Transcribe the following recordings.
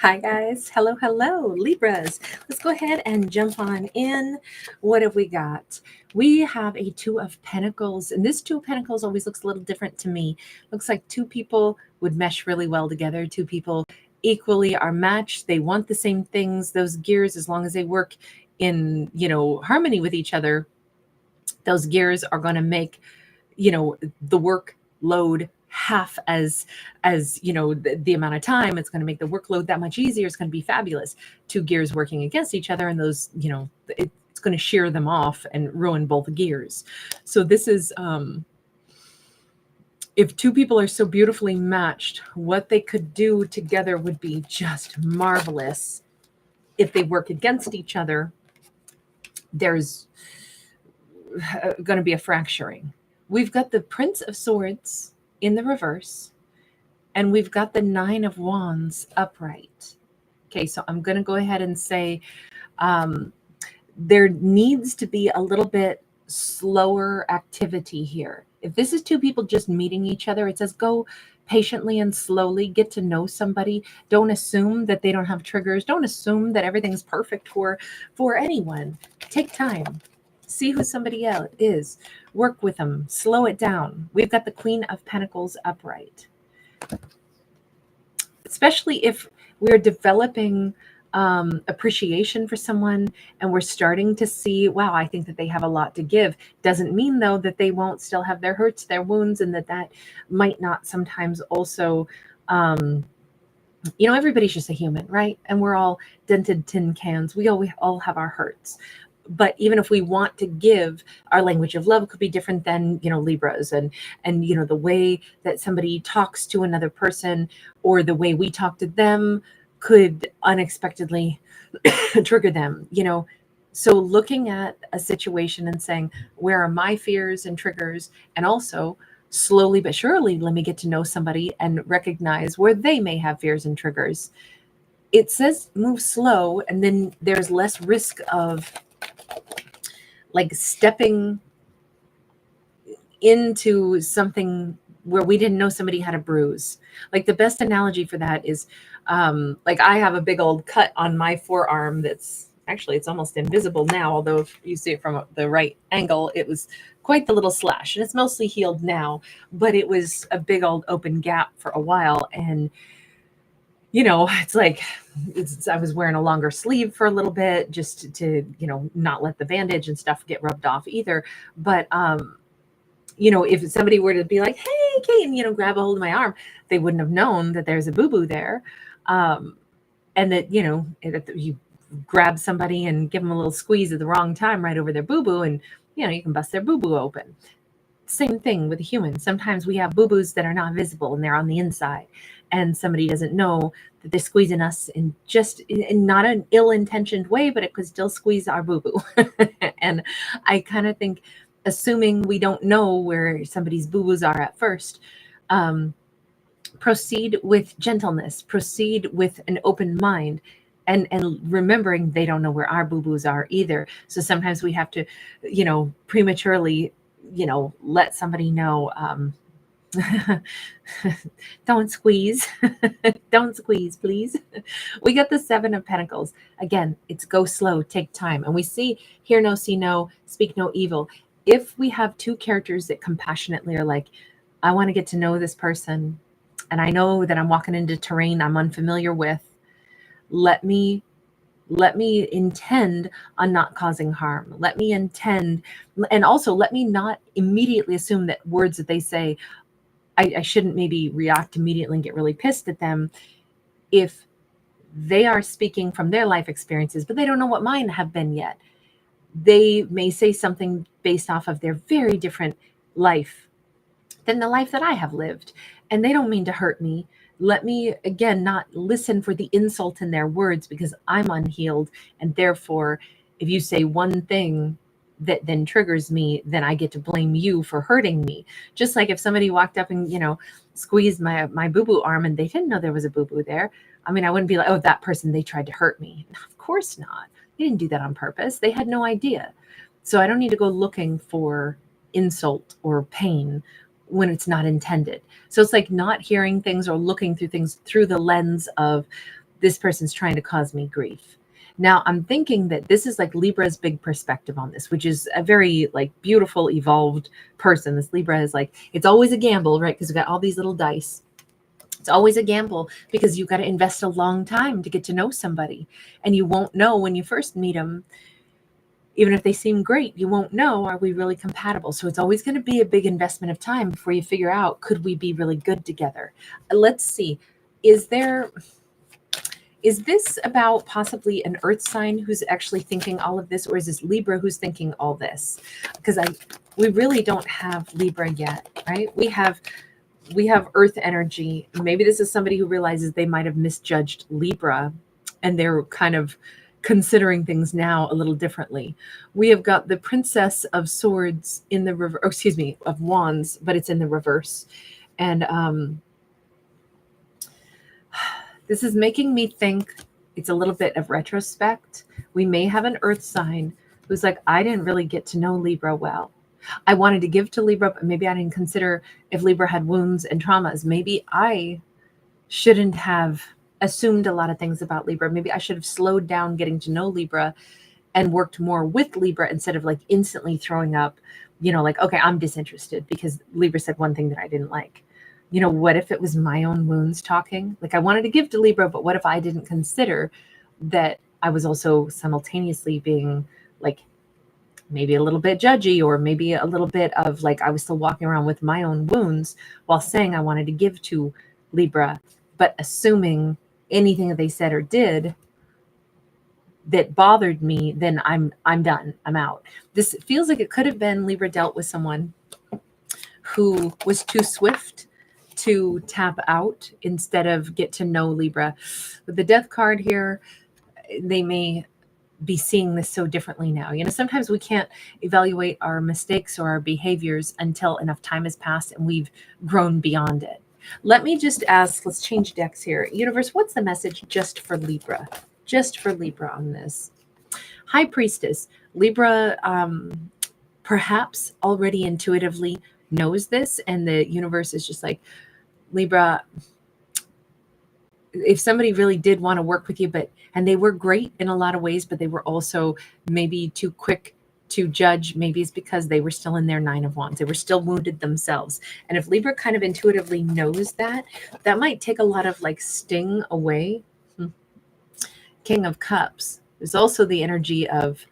Hi guys, hello Libras. Let's go ahead and jump on in. What have we got? We have a Two of Pentacles, and this Two of Pentacles always looks a little different to me. Looks like two people would mesh really well together. Two people equally are matched. They want the same things. Those gears, as long as they work in harmony with each other, those gears are going to make the workload half as the amount of time. It's going to make the workload that much easier. It's going to be fabulous. Two gears working against each other, and those it's going to shear them off and ruin both gears. So this is if two people are so beautifully matched, what they could do together would be just marvelous. If they work against each other, there's going to be a fracturing. We've got the Prince of Swords in the reverse, and we've got the Nine of Wands upright. Okay, so I'm going to go ahead and say there needs to be a little bit slower activity here. If this is two people just meeting each other, it says go patiently and slowly, get to know somebody. Don't assume that they don't have triggers. Don't assume that everything's perfect for anyone. Take time. See who somebody else is. Work with them. Slow it down. We've got the Queen of Pentacles upright. Especially if we're developing appreciation for someone and we're starting to see, wow, I think that they have a lot to give. Doesn't mean, though, that they won't still have their hurts, their wounds, and that might not sometimes also everybody's just a human, right? And we're all dented tin cans. We all have our hurts. But even if we want to give, our language of love could be different than Libras, and the way that somebody talks to another person or the way we talk to them could unexpectedly trigger them. So looking at a situation and saying, where are my fears and triggers, and also slowly but surely, let me get to know somebody and recognize where they may have fears and triggers. It says move slow, and then there's less risk of like stepping into something where we didn't know somebody had a bruise. Like the best analogy for that is like I have a big old cut on my forearm that's actually, it's almost invisible now, although if you see it from the right angle, it was quite the little slash, and it's mostly healed now, but it was a big old open gap for a while. And it's like I was wearing a longer sleeve for a little bit just to not let the bandage and stuff get rubbed off either. But if somebody were to be like, hey, Kate, and grab a hold of my arm, they wouldn't have known that there's a boo-boo there. And that if you grab somebody and give them a little squeeze at the wrong time right over their boo-boo, and you can bust their boo-boo open. Same thing with a human. Sometimes we have boo-boos that are not visible and they're on the inside, and somebody doesn't know that they're squeezing us in not an ill-intentioned way, but it could still squeeze our boo-boo. And I kind of think, assuming we don't know where somebody's boo-boos are at first, proceed with gentleness, proceed with an open mind, and remembering they don't know where our boo-boos are either. So sometimes we have to, prematurely, let somebody know, don't squeeze, don't squeeze, please. We got the Seven of Pentacles. Again, it's go slow, take time. And we see, hear no, see no, speak no evil. If we have two characters that compassionately are like, I want to get to know this person, and I know that I'm walking into terrain I'm unfamiliar with, let me intend on not causing harm. Let me intend, and also let me not immediately assume that words that they say, I shouldn't maybe react immediately and get really pissed at them if they are speaking from their life experiences, but they don't know what mine have been yet. They may say something based off of their very different life than the life that I have lived, and they don't mean to hurt me. Let me, again, not listen for the insult in their words, because I'm unhealed. And therefore, if you say one thing that then triggers me, then I get to blame you for hurting me. Just like if somebody walked up and, squeezed my boo-boo arm and they didn't know there was a boo-boo there. I mean, I wouldn't be like, oh, that person, they tried to hurt me. Of course not. They didn't do that on purpose. They had no idea. So I don't need to go looking for insult or pain when it's not intended. So it's like not hearing things or looking through things through the lens of this person's trying to cause me grief. Now I'm thinking that this is like Libra's big perspective on this, which is a very like beautiful, evolved person. This Libra is like, it's always a gamble, right? Because we've got all these little dice. It's always a gamble because you've got to invest a long time to get to know somebody. And you won't know when you first meet them, even if they seem great, you won't know, are we really compatible? So it's always going to be a big investment of time before you figure out, could we be really good together? Let's see. Is this about possibly an earth sign who's actually thinking all of this, or is this Libra who's thinking all this? Because we really don't have Libra yet, right? We have earth energy. Maybe this is somebody who realizes they might have misjudged Libra and they're kind of considering things now a little differently. We have got the Princess of Swords in the reverse, excuse me, of Wands, but it's in the reverse. And this is making me think it's a little bit of retrospect. We may have an earth sign who's like, I didn't really get to know Libra well. I wanted to give to Libra, but maybe I didn't consider if Libra had wounds and traumas. Maybe I shouldn't have assumed a lot of things about Libra. Maybe I should have slowed down getting to know Libra and worked more with Libra instead of like instantly throwing up, like, okay, I'm disinterested because Libra said one thing that I didn't like. What if it was my own wounds talking? Like I wanted to give to Libra, but what if I didn't consider that I was also simultaneously being like maybe a little bit judgy, or maybe a little bit of like I was still walking around with my own wounds while saying I wanted to give to Libra, but assuming anything that they said or did that bothered me, then I'm done. I'm out. This feels like it could have been Libra dealt with someone who was too swift to tap out instead of get to know Libra. With the Death card here, they may be seeing this so differently now. Sometimes we can't evaluate our mistakes or our behaviors until enough time has passed and we've grown beyond it. Let me just ask, let's change decks here. Universe, what's the message just for Libra? Just for Libra on this. High Priestess. Libra perhaps already intuitively knows this, and the universe is just like, Libra, if somebody really did want to work with you, and they were great in a lot of ways, but they were also maybe too quick to judge, maybe it's because they were still in their 9 of Wands. They were still wounded themselves. And if Libra kind of intuitively knows that might take a lot of like sting away. King of Cups. There's also the energy of,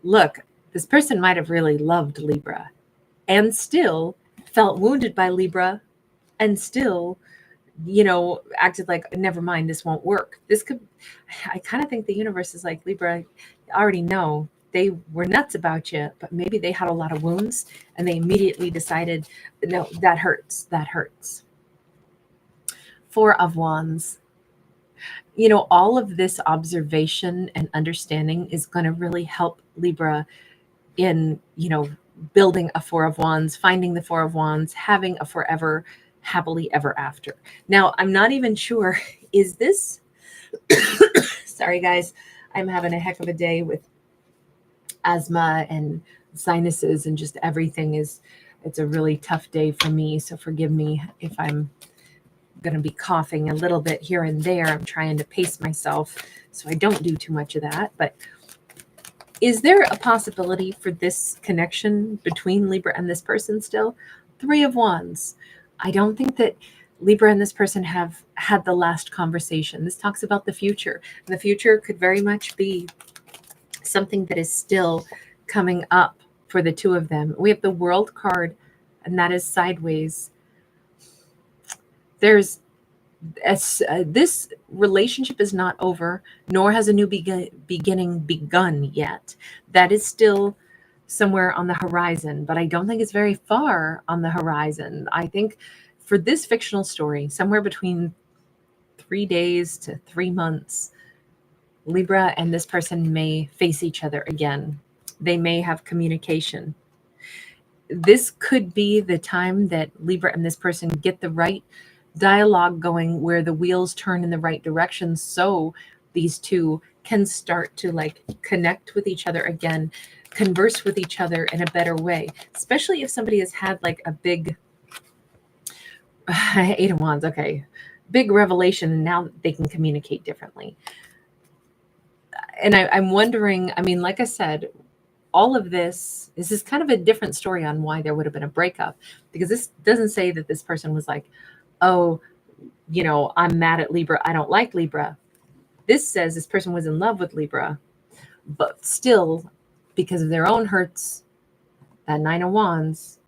look, this person might have really loved Libra and still felt wounded by Libra and still acted like, never mind, this won't work. I kind of think the universe is like, Libra, I already know they were nuts about you, but maybe they had a lot of wounds and they immediately decided, no, that hurts. That hurts. 4 of Wands. All of this observation and understanding is going to really help Libra in, building a 4 of Wands, finding the 4 of Wands, having a forever happily ever after. Now, I'm not even sure, is this, sorry guys, I'm having a heck of a day with asthma and sinuses and just everything it's a really tough day for me. So forgive me if I'm going to be coughing a little bit here and there. I'm trying to pace myself so I don't do too much of that. But is there a possibility for this connection between Libra and this person still? 3 of Wands. I don't think that Libra and this person have had the last conversation. This talks about the future. The future could very much be something that is still coming up for the 2 of them. We have the World card, and that is sideways. There's this relationship is not over, nor has a new beginning begun yet. That is still somewhere on the horizon, but I don't think it's very far on the horizon. I think for this fictional story, somewhere between 3 days to 3 months, Libra and this person may face each other again. They may have communication. This could be the time that Libra and this person get the right dialogue going, where the wheels turn in the right direction, so these 2 can start to like connect with each other again, converse with each other in a better way, especially if somebody has had like a big 8 of Wands. Okay, big revelation, and now they can communicate differently. And I'm wondering, I mean, like I said, all of this is kind of a different story on why there would have been a breakup, because this doesn't say that this person was like, oh, I'm mad at Libra, I don't like Libra. This says this person was in love with Libra, but still, because of their own hurts, that Nine of Wands,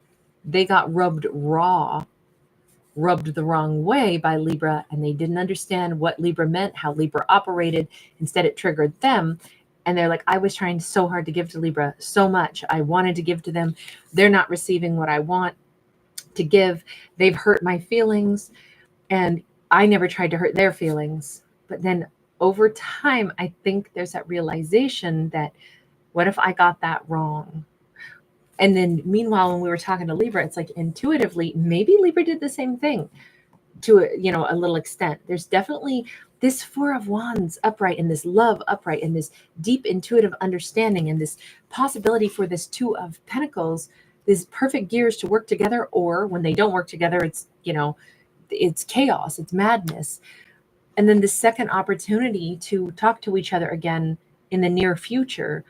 they got rubbed the wrong way by Libra, and they didn't understand what Libra meant, how Libra operated. Instead, it triggered them. And they're like, I was trying so hard to give to Libra so much. I wanted to give to them. They're not receiving what I want to give. They've hurt my feelings, and I never tried to hurt their feelings. But then over time, I think there's that realization that, what if I got that wrong? And then meanwhile, when we were talking to Libra, it's like intuitively, maybe Libra did the same thing to a little extent. There's definitely this Four of Wands upright, and this love upright, and this deep intuitive understanding, and this possibility for this Two of Pentacles, these perfect gears to work together. Or when they don't work together, it's it's chaos, it's madness. And then the second opportunity to talk to each other again in the near future,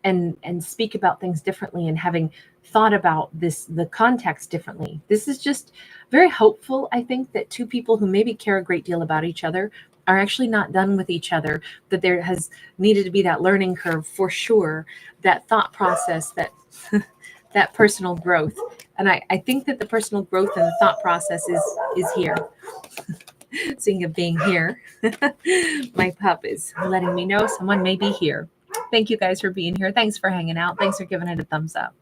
and speak about things differently, and having thought about the context differently. This is just very hopeful. I think that two people who maybe care a great deal about each other are actually not done with each other, that there has needed to be that learning curve for sure, that thought process, that that personal growth. And I think that the personal growth and the thought process is here. Speaking of being here, my pup is letting me know someone may be here. Thank you guys for being here. Thanks for hanging out. Thanks for giving it a thumbs up.